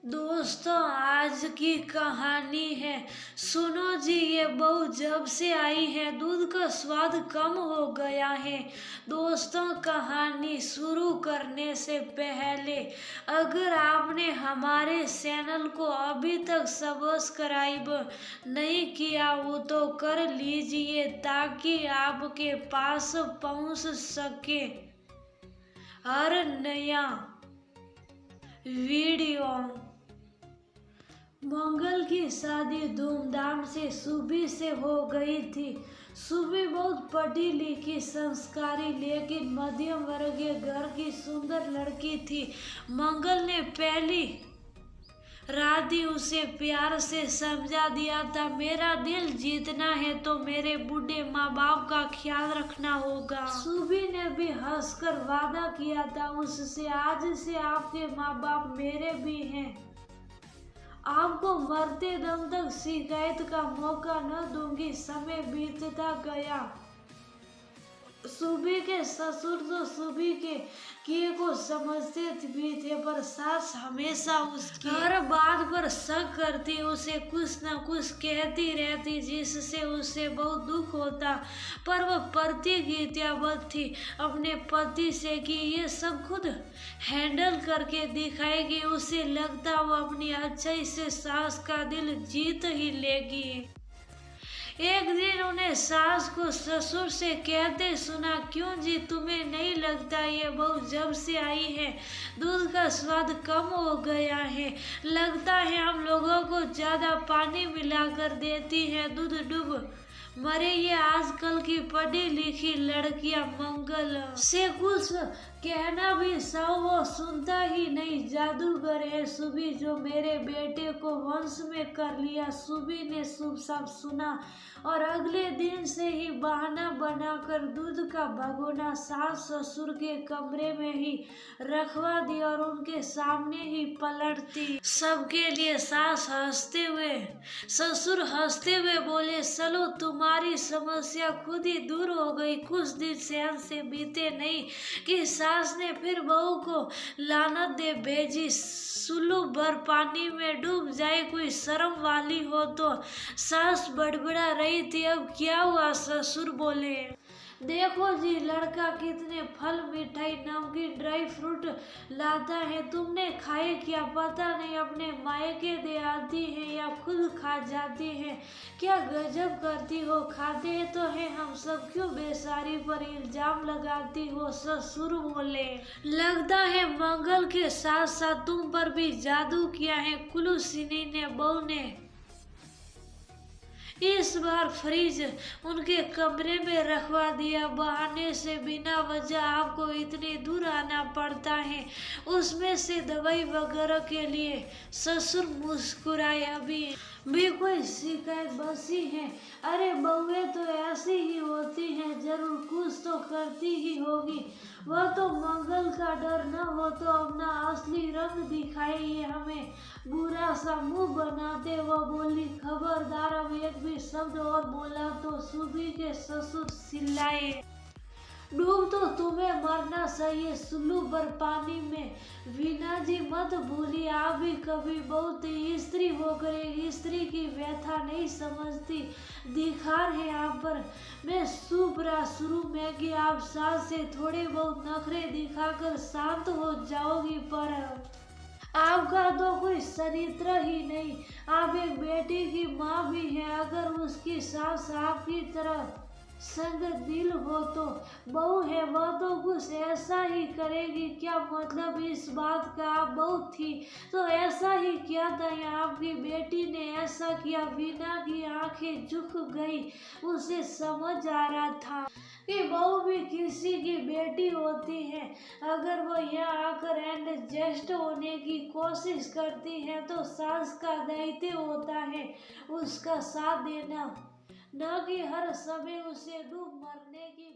दोस्तों, आज की कहानी है। सुनो जी, ये बहू जब से आई है दूध का स्वाद कम हो गया है। दोस्तों, कहानी शुरू करने से पहले अगर आपने हमारे चैनल को अभी तक सब्सक्राइब नहीं किया हो तो कर लीजिए ताकि आपके पास पहुंच सके हर नया वीडियो। मंगल की शादी धूमधाम से सुबी से हो गई थी। सुबी बहुत पढ़ी लिखी, संस्कारी लेकिन मध्यम वर्गीय घर की सुंदर लड़की थी। मंगल ने पहली रात ही उसे प्यार से समझा दिया था, मेरा दिल जीतना है तो मेरे बूढ़े माँ बाप का ख्याल रखना होगा। सुबी ने भी हंसकर वादा किया था उससे, आज से आपके माँ बाप मेरे भी हैं, आपको मरते दम तक शिकायत का मौका न दूंगी। समय बीतता गया। सुबी के ससुर तो सुबी के किए को समझते भी थे, पर सास हमेशा उसकी हर बात पर शक करती, उसे कुछ न कुछ कहती रहती जिससे उसे बहुत दुख होता। पर वह प्रतिज्ञाबद्ध थी अपने पति से कि ये सब खुद हैंडल करके दिखाएगी। उसे लगता वो अपनी अच्छाई से सास का दिल जीत ही लेगी। एक दिन उन्हें सास को ससुर से कहते सुना, क्यों जी, तुम्हें नहीं लगता ये बहू जब से आई है दूध का स्वाद कम हो गया है? लगता है हम लोगों को ज्यादा पानी मिलाकर देती है, दूध डूब मरे। ये आजकल की पढ़ी लिखी लड़कियां मंगल से कुछ कहना भी सब वो सुनता ही नहीं। जादूगर है सुबी जो मेरे बेटे को वंश में कर लिया। सुबी ने शुभ सब सुना और अगले दिन से ही बहाना बनाकर दूध का भगोना सास ससुर के कमरे में ही रखवा दिया और उनके सामने ही पलटती सबके लिए। सास हंसते हुए, ससुर हंसते हुए बोले, चलो तुम्हारी समस्या खुद ही दूर हो गई। कुछ दिन सहन से बीते नहीं कि सास ने फिर बहू को लानत दे भेजी, सुल्लू भर पानी में डूब जाए, कोई शर्म वाली हो तो। सास बड़बड़ा रही थी, अब क्या हुआ? ससुर बोले, देखो जी, लड़का कितने फल मिठाई नमकीन ड्राई फ्रूट लाता है, तुमने खाए क्या पता नहीं, अपने मायके दे आती है या खुद खा जाती है। क्या गजब करती हो, खाते हैं तो है हम सब, क्यों बेसारी पर इल्जाम लगाती हो? ससुर बोले, लगता है मंगल के साथ साथ तुम पर भी जादू किया है। कुल्लू सिनी ने बहू ने इस बार फ्रिज उनके कमरे में रखवा दिया। बहाने से बिना वजह आपको इतनी दूर आना पड़ता है, उसमें से दवाई वगैरह के लिए। ससुर मुस्कुराए, अभी भी कोई शिकायत बसी है? अरे बहुएं तो ऐसी ही होती हैं, जरूर कुछ तो करती ही होगी। वह तो मंगल का डर न हो तो अपना असली रंग दिखाई हमें। बुरा सा मुंह बनाते वह बोली, खबरदार अब एक भी शब्द और बोला तो। सुबी के ससुर चिल्लाए, डूब तो तुम्हें मरना सही है, सुल्लू भर पानी में। वीना जी मत भूलिए, आप भी कभी बहुत स्त्री होकर एक स्त्री की व्यथा नहीं समझती। दिखार है आप पर। मैं सुपरा शुरू में कि आप सास से थोड़े बहुत नखरे दिखाकर शांत हो जाओगी, पर आपका तो कोई चरित्र ही नहीं। आप एक बेटी की माँ भी हैं। अगर उसकी सास आपकी तरह संग दिल हो तो बहू है वह तो कुछ ऐसा ही करेगी। क्या मतलब इस बात का? आप बहू थी तो ऐसा ही किया था या आपकी बेटी ने ऐसा किया? वीना की आंखें झुक गई। उसे समझ आ रहा था कि बहू भी किसी की बेटी होती है। अगर वो यहाँ आकर एडजस्ट होने की कोशिश करती है तो सास का दायित्व होता है उसका साथ देना, न कि हर समय उसे डूब मरने की